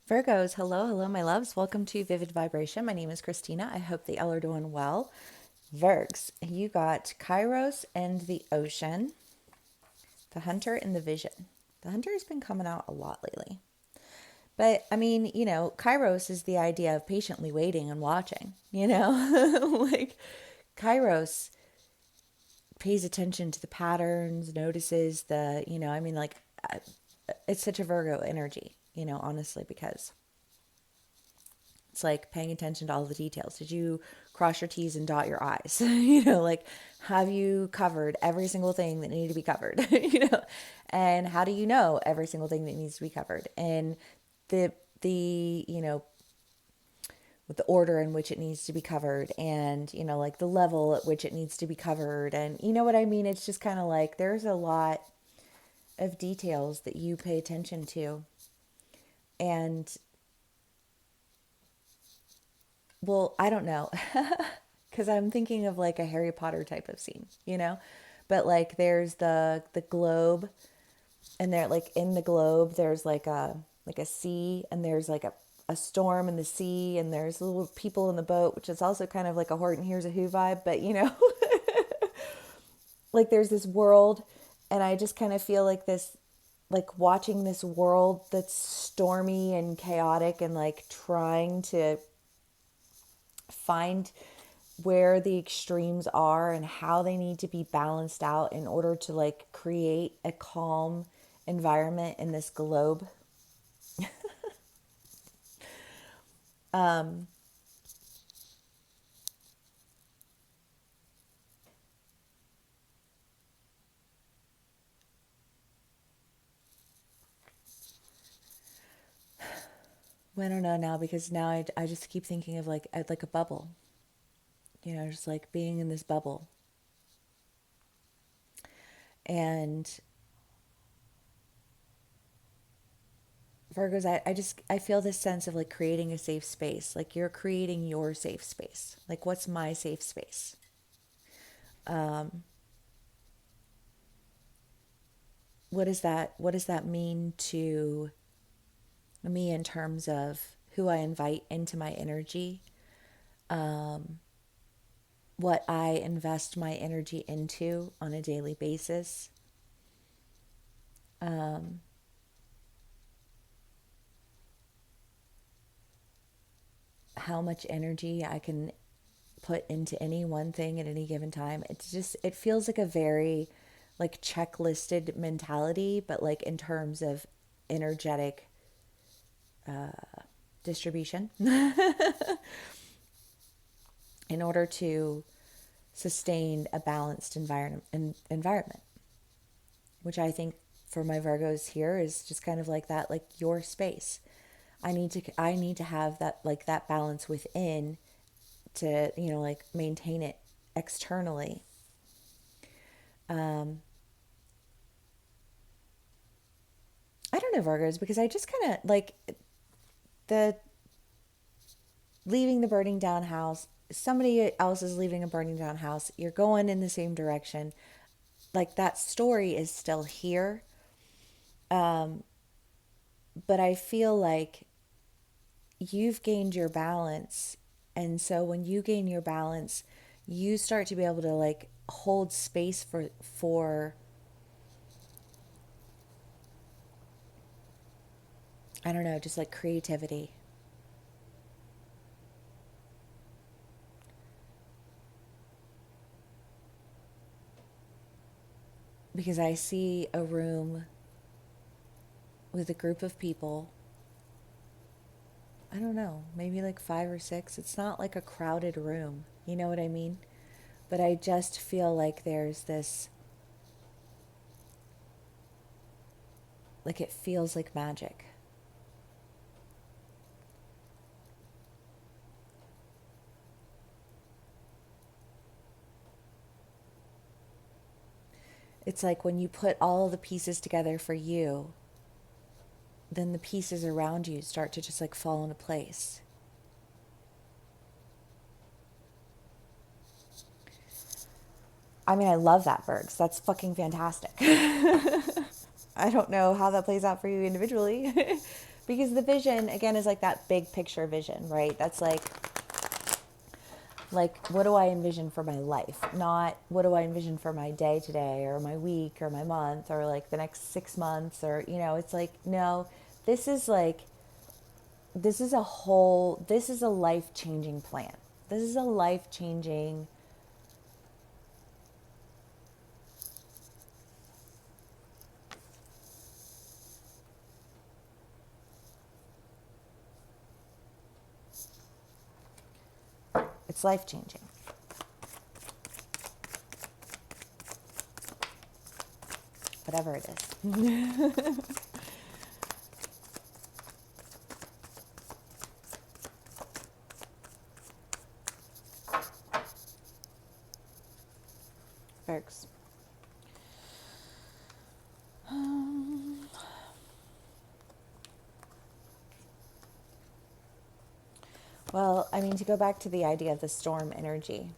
Virgos, hello, hello, my loves. Welcome to Vivid Vibration. My name is Christina. I hope that y'all are doing well. Virgs, you got Kairos and the Ocean, the Hunter and the Vision. The Hunter has been coming out a lot lately. But I mean, Kairos is the idea of patiently waiting and watching, like Kairos pays attention to the patterns, notices uh, it's such a Virgo energy, honestly, because it's like paying attention to all the details. Did you cross your T's and dot your I's? Like have you covered every single thing that needed to be covered? And how do you know every single thing that needs to be covered? And the the you know with the order in which it needs to be covered, and like the level at which it needs to be covered, and you know what I mean. It's just kind of like there's a lot of details that you pay attention to, and well, I don't know. Because I'm thinking of like a Harry Potter type of scene. But like there's the globe, and there like in the globe there's like a sea, and there's like a storm in the sea, and there's little people in the boat, which is also kind of like a Horton Hears a Who vibe, but like there's this world, and I just kind of feel like this, like watching this world that's stormy and chaotic, and like trying to find where the extremes are and how they need to be balanced out in order to like create a calm environment in this globe. Well, I don't know now, because now I just keep thinking of like a bubble, just like being in this bubble. And Virgos, I feel this sense of like creating a safe space. Like you're creating your safe space. Like, what's my safe space? What does that mean to me in terms of who I invite into my energy, what I invest my energy into on a daily basis, how much energy I can put into any one thing at any given time. It feels like a very like checklisted mentality, but like in terms of energetic distribution in order to sustain a balanced environment, which I think for my Virgos here is just kind of like that, like your space. I need to have that, like that balance within, to like maintain it externally. I don't know, Virgos, because I just kind of like the leaving the burning down house. Somebody else is leaving a burning down house. You're going in the same direction. Like that story is still here, but I feel like you've gained your balance. And so when you gain your balance, you start to be able to like hold space for I don't know, just like creativity. Because I see a room with a group of people. I don't know, maybe like five or six. It's not like a crowded room. You know what I mean? But I just feel like there's this, like it feels like magic. It's like when you put all the pieces together for you, then the pieces around you start to just like fall into place. I mean, I love that, Bergs. That's fucking fantastic. I don't know how that plays out for you individually, Because the vision, again, is like that big picture vision, right? That's like what do I envision for my life, not what do I envision for my day today or my week or my month or like the next 6 months, or it's like, no, this is like, this is a life changing plan. This is a life changing, it's life changing, whatever it is. Virgs. Well, I mean, to go back to the idea of the storm energy,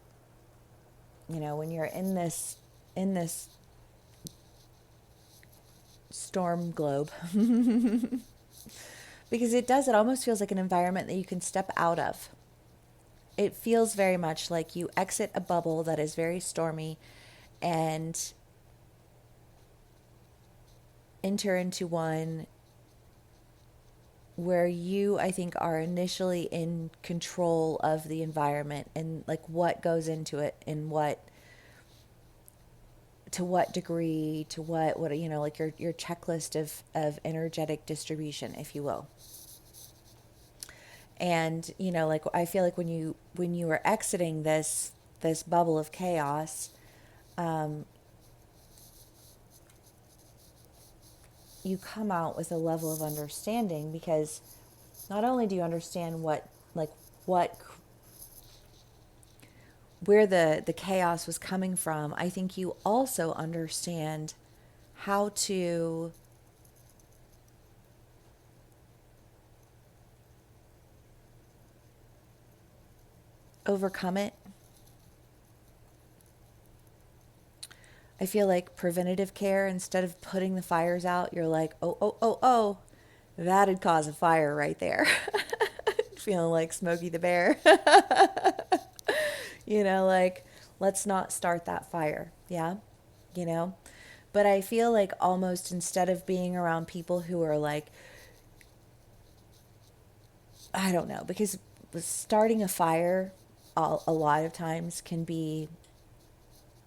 when you're in this storm globe, because it almost feels like an environment that you can step out of. It feels very much like you exit a bubble that is very stormy and enter into one where you, I think, are initially in control of the environment and like what goes into it and what, to what degree, to what like your checklist of energetic distribution, if you will. And like I feel like when you are exiting this bubble of chaos, um, you come out with a level of understanding, because not only do you understand what where the chaos was coming from, I think you also understand how to overcome it. I feel like preventative care, instead of putting the fires out, you're like, oh, oh, oh, oh, that'd cause a fire right there. Feeling like Smokey the Bear. Like, let's not start that fire. Yeah. You know? But I feel like almost instead of being around people who are like, I don't know, because starting a fire a lot of times can be,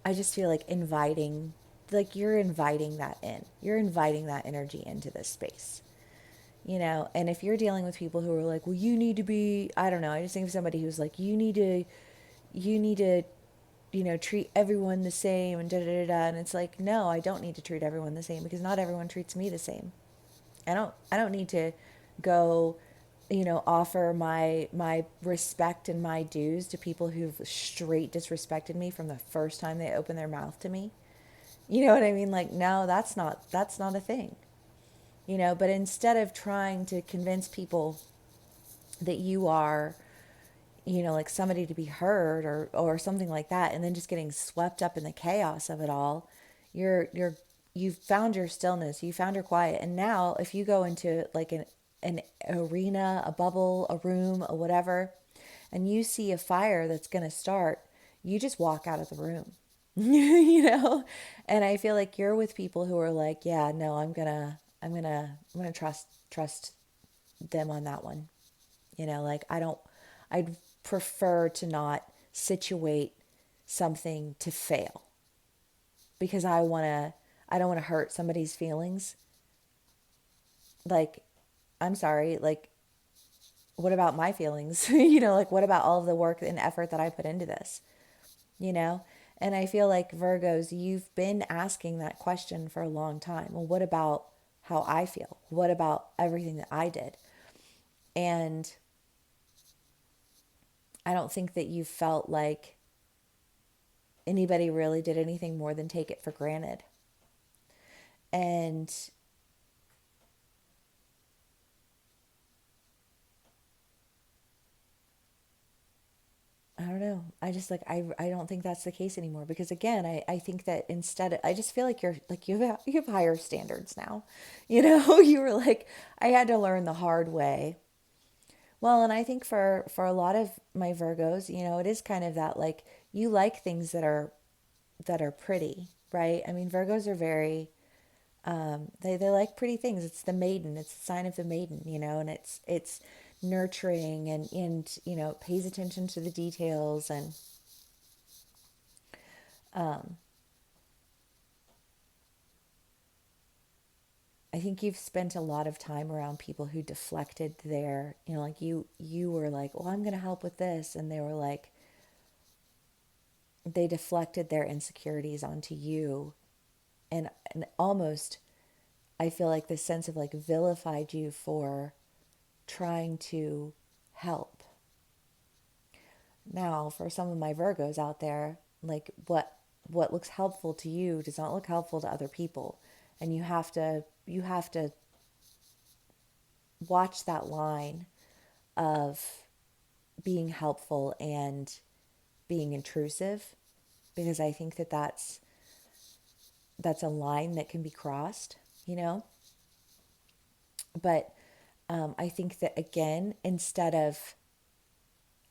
I just feel like inviting, like you're inviting that in. You're inviting that energy into this space. And if you're dealing with people who are like, well, you need to be, I don't know, I just think of somebody who's like, you need to treat everyone the same and da da da da. And it's like, no, I don't need to treat everyone the same, because not everyone treats me the same. I don't need to go, offer my respect and my dues to people who've straight disrespected me from the first time they open their mouth to me. You know what I mean? Like, no, that's not a thing. But instead of trying to convince people that you are, like somebody to be heard, or something like that, and then just getting swept up in the chaos of it all, you've found your stillness, you found your quiet. And now if you go into like an arena, a bubble, a room, or whatever, and you see a fire that's going to start, you just walk out of the room. And I feel like you're with people who are like, yeah, no, I'm gonna trust them on that one. Like, I'd prefer to not situate something to fail, because I don't want to hurt somebody's feelings. Like, I'm sorry, like, what about my feelings? Like, what about all of the work and effort that I put into this? you know? And I feel like Virgos, you've been asking that question for a long time. Well, what about how I feel? What about everything that I did? And I don't think that you felt like anybody really did anything more than take it for granted. And I don't know. I just like I don't think that's the case anymore, because again, I think that instead I just feel like you're like you have higher standards now. You know, you were like, I had to learn the hard way. Well, and I think for a lot of my Virgos, you know, it is kind of that, like, you like things that are pretty, right? I mean, Virgos are very they like pretty things. It's the maiden. It's the sign of the maiden, you know, and it's nurturing and you know, pays attention to the details. And I think you've spent a lot of time around people who deflected their, you know, like you were like, "Well, I'm going to help with this." And they were like, they deflected their insecurities onto you, and almost I feel like this sense of like vilified you for trying to help. Now, for some of my Virgos out there, like what looks helpful to you does not look helpful to other people. And you have to watch that line of being helpful and being intrusive, because I think that that's a line that can be crossed, you know? But I think that, again, instead of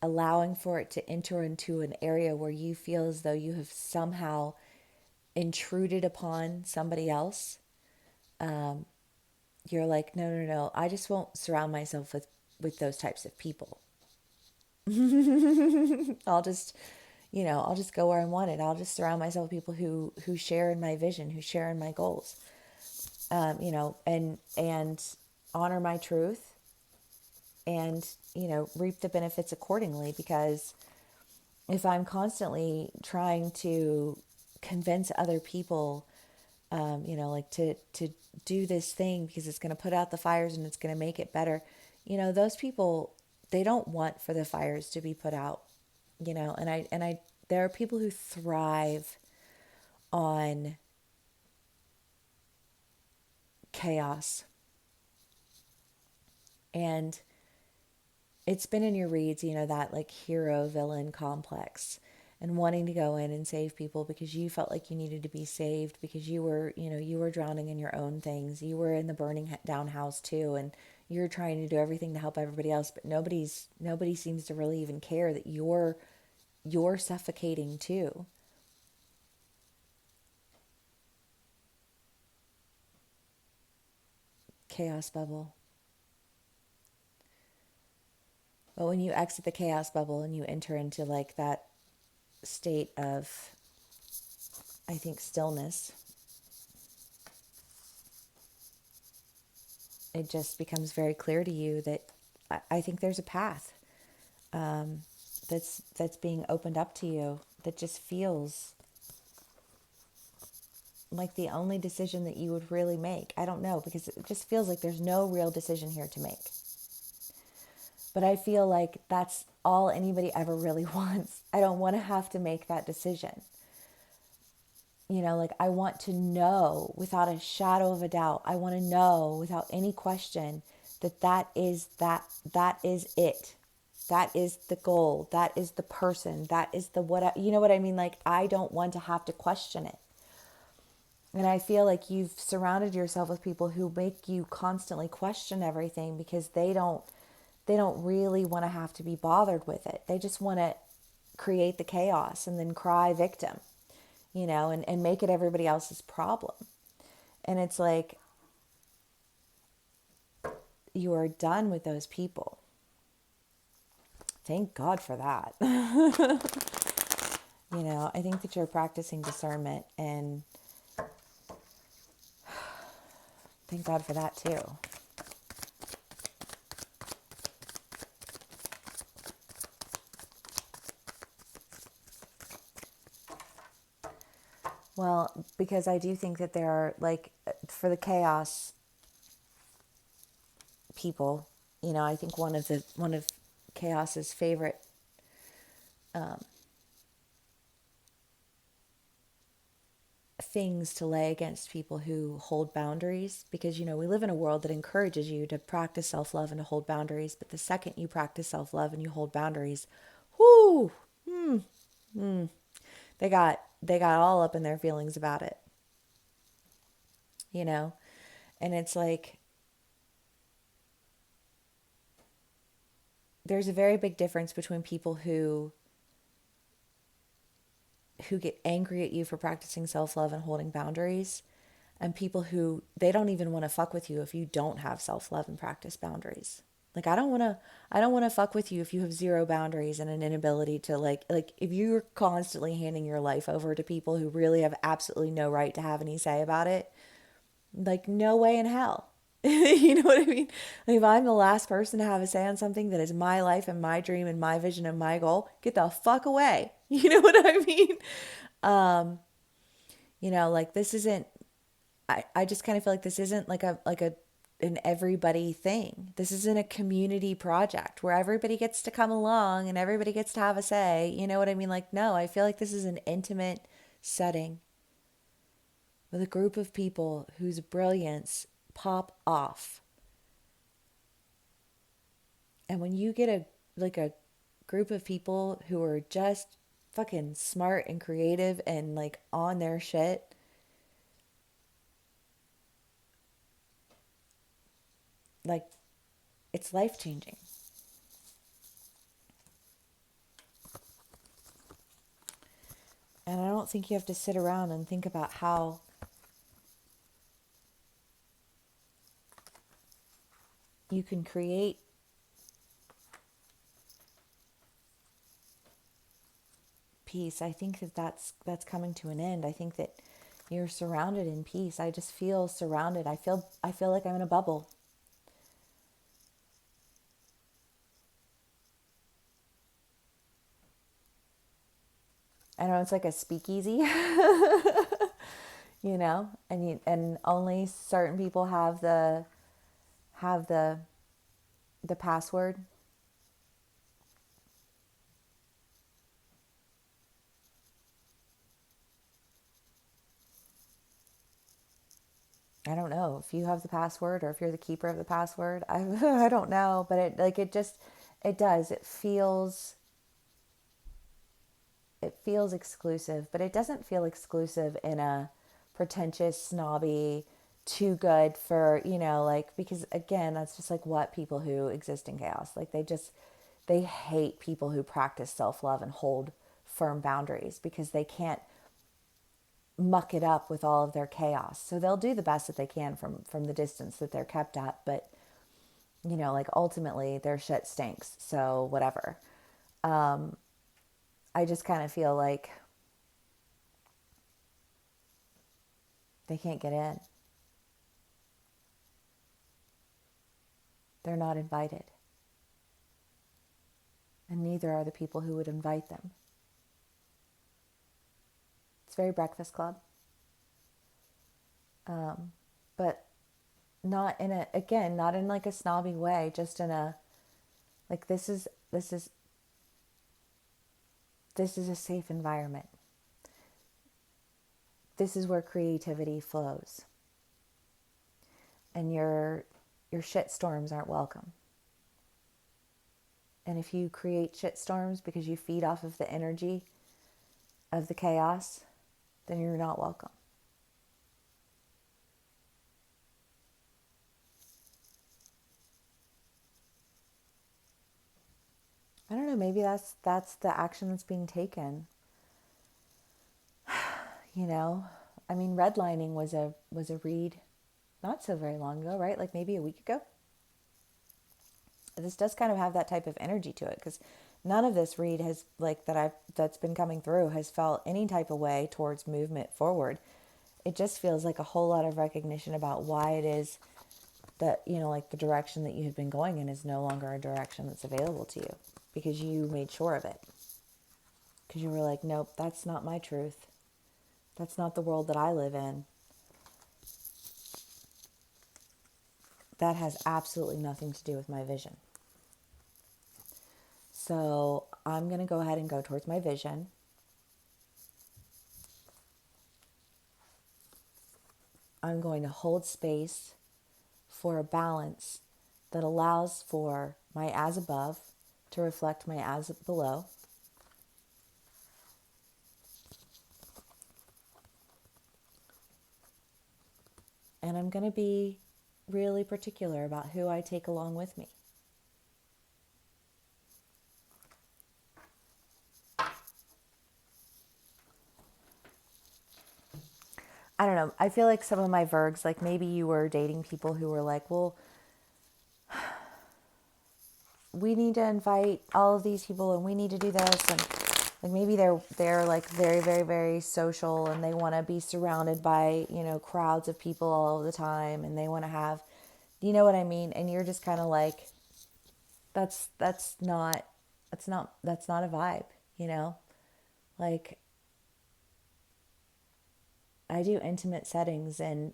allowing for it to enter into an area where you feel as though you have somehow intruded upon somebody else, you're like, no, no, no, I just won't surround myself with those types of people. I'll just, you know, I'll just go where I want it. I'll just surround myself with people who share in my vision, who share in my goals, you know, and honor my truth, and, you know, reap the benefits accordingly. Because if I'm constantly trying to convince other people, you know, like to do this thing because it's going to put out the fires and it's going to make it better, you know, those people, they don't want for the fires to be put out, you know. And I there are people who thrive on chaos. And it's been in your reads, you know, that like hero villain complex, and wanting to go in and save people because you felt like you needed to be saved, because you were, you know, you were drowning in your own things. You were in the burning down house too, and you're trying to do everything to help everybody else, but nobody seems to really even care that you're suffocating too. Chaos bubble. But when you exit the chaos bubble and you enter into like that state of, I think, stillness, it just becomes very clear to you that I think there's a path, that's being opened up to you, that just feels like the only decision that you would really make. I don't know, because it just feels like there's no real decision here to make. But I feel like that's all anybody ever really wants. I don't want to have to make that decision. You know, like, I want to know without a shadow of a doubt. I want to know without any question that that is it. That is the goal. That is the person. That is the what, you know what I mean? Like, I don't want to have to question it. And I feel like you've surrounded yourself with people who make you constantly question everything, because they don't really want to have to be bothered with it. They just want to create the chaos and then cry victim, you know, and make it everybody else's problem. And it's like, you are done with those people. Thank God for that. You know, I think that you're practicing discernment, and thank God for that too. Well, because I do think that there are, like, for the chaos people, you know, I think one of chaos's favorite things to lay against people who hold boundaries, because, you know, we live in a world that encourages you to practice self-love and to hold boundaries. But the second you practice self-love and you hold boundaries, whoo, They got all up in their feelings about it, you know? And it's like there's a very big difference between people who get angry at you for practicing self-love and holding boundaries, and people who they don't even want to fuck with you if you don't have self-love and practice boundaries. Like I don't want to fuck with you if you have zero boundaries and an inability to like if you're constantly handing your life over to people who really have absolutely no right to have any say about it. Like, no way in hell. You know what I mean? Like, if I'm the last person to have a say on something that is my life and my dream and my vision and my goal, get the fuck away. You know what I mean? Like this isn't, I just kind of feel like this isn't like an everybody thing. This isn't a community project where everybody gets to come along and everybody gets to have a say. You know what I mean? Like, no, I feel like this is an intimate setting with a group of people whose brilliance pop off. And when you get a group of people who are just fucking smart and creative and like on their shit, like it's life changing. And I don't think you have to sit around and think about how you can create peace. I think that that's coming to an end. I think that you're surrounded in peace. I just feel surrounded. I feel like I'm in a bubble. I know it's like a speakeasy, and only certain people have the password. I don't know if you have the password or if you're the keeper of the password. I don't know, but it does. It feels exclusive, but it doesn't feel exclusive in a pretentious, snobby, too good for, like, because again, that's just like what people who exist in chaos, like they hate people who practice self-love and hold firm boundaries because they can't muck it up with all of their chaos. So they'll do the best that they can from the distance that they're kept at, but like ultimately their shit stinks. So whatever. I just kind of feel like they can't get in. They're not invited. And neither are the people who would invite them. It's very Breakfast Club. But not in like a snobby way, just in a, like, this is a safe environment. This is where creativity flows. And your shit storms aren't welcome. And if you create shit storms because you feed off of the energy of the chaos, then you're not welcome. I don't know, maybe that's the action that's being taken. You know, I mean, redlining was a read not so very long ago, right? Like maybe a week ago. This does kind of have that type of energy to it because none of this read has like that's been coming through has felt any type of way towards movement forward. It just feels like a whole lot of recognition about why it is that, like the direction that you had been going in is no longer a direction that's available to you because you made sure of it. Because you were like, nope, that's not my truth. That's not the world that I live in. That has absolutely nothing to do with my vision. So I'm going to go ahead and go towards my vision. I'm going to hold space for a balance that allows for my as above to reflect my as below. And I'm going to be really particular about who I take along with me. I don't know. I feel like some of my Virgs, like maybe you were dating people who were like, well, we need to invite all of these people and we need to do this, and like maybe they're like very, very, very social and they want to be surrounded by, crowds of people all the time, and they want to have, you know what I mean? And you're just kind of like, that's not that's not a vibe, you know? Like, I do intimate settings and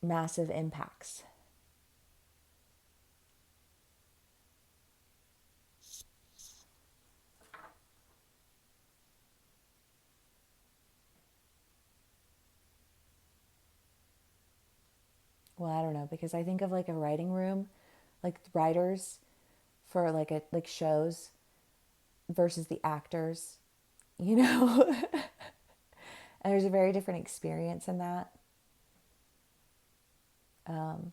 massive impacts. Well, I don't know, because I think of like a writing room, like writers for like shows versus the actors, you know? And there's a very different experience in that. Um,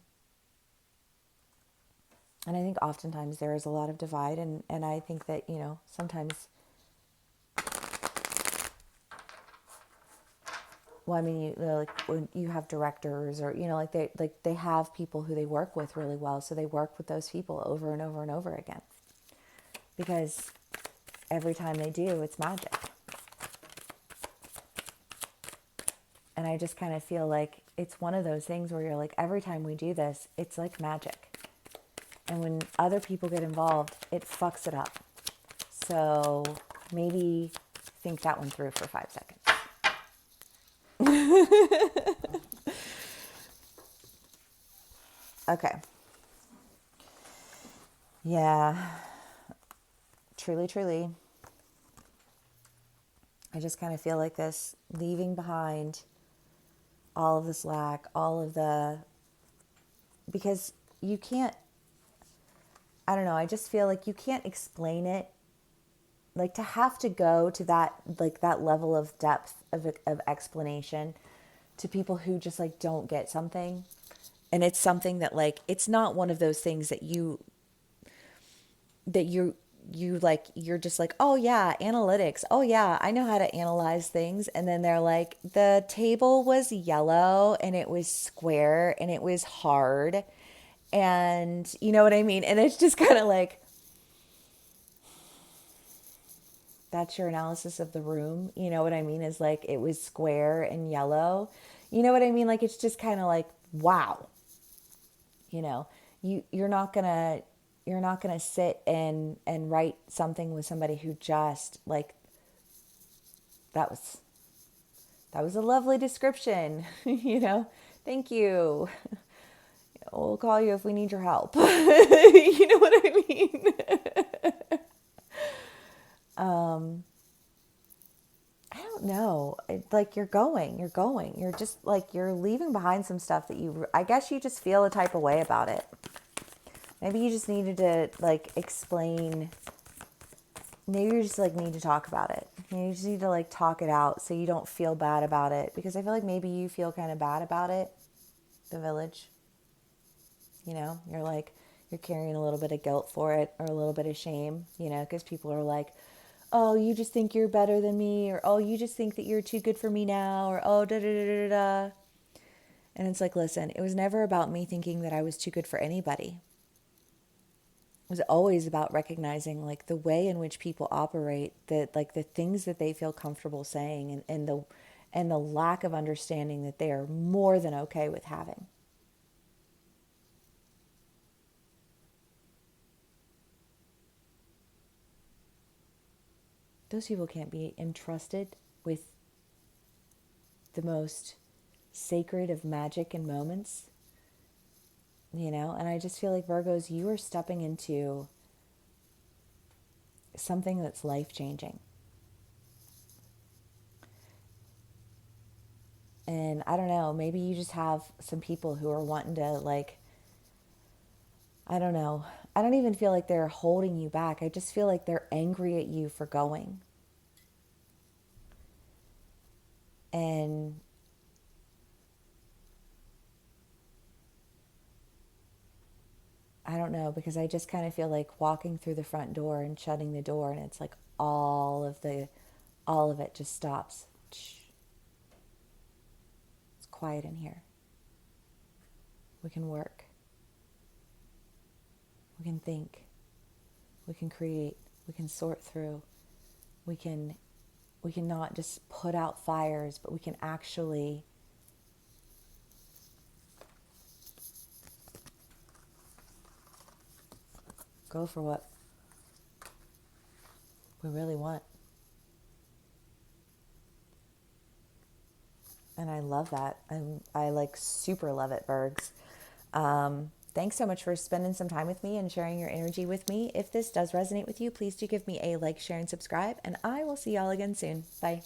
and I think oftentimes there is a lot of divide, and I think that, sometimes, well, I mean, like when you have directors, or, like they have people who they work with really well. So they work with those people over and over and over again, because every time they do, it's magic. And I just kind of feel like it's one of those things where you're like, every time we do this, it's like magic. And when other people get involved, it fucks it up. So maybe think that one through for 5 seconds. Okay. Yeah. Truly, truly. I just kind of feel like this leaving behind all of this lack, all of the, because you can't, I don't know, I just feel like you can't explain it. Like, to have to go to that, like that level of depth of explanation to people who just like don't get something. And it's something that, like, it's not one of those things that you like, you're just like, oh yeah, analytics, oh yeah, I know how to analyze things. And then they're like, the table was yellow and it was square and it was hard, and you know what I mean? And it's just kind of like, that's your analysis of the room, you know what I mean? Is like, it was square and yellow, you know what I mean? Like, it's just kind of like, wow. you know you're not gonna sit and write something with somebody who just like, that was a lovely description. Thank you. We'll call you if we need your help. You know what I mean? I don't know. Like, you're just like, you're leaving behind some stuff that I guess you just feel a type of way about it. Maybe you just needed to like explain. Maybe you just like need to talk about it. You just need to like talk it out so you don't feel bad about it. Because I feel like maybe you feel kind of bad about it, the village. You're like, you're carrying a little bit of guilt for it, or a little bit of shame, because people are like, oh, you just think you're better than me, or oh, you just think that you're too good for me now, or oh, da da da da da. And it's like, listen, it was never about me thinking that I was too good for anybody. Was always about recognizing like the way in which people operate, that like the things that they feel comfortable saying, and the lack of understanding that they are more than okay with having. Those people can't be entrusted with the most sacred of magic and moments, and I just feel like, Virgos, you are stepping into something that's life changing. And I don't know, maybe you just have some people who are wanting to, like, I don't know. I don't even feel like they're holding you back. I just feel like they're angry at you for going. And I don't know, because I just kind of feel like walking through the front door and shutting the door, and it's like all of it just stops. It's quiet in here. We can work. We can think. We can create. We can sort through. We can not just put out fires, but we can actually go for what we really want. And I love that. I like super love it, Bergs. Thanks so much for spending some time with me and sharing your energy with me. If this does resonate with you, please do give me a like, share, and subscribe. And I will see y'all again soon. Bye.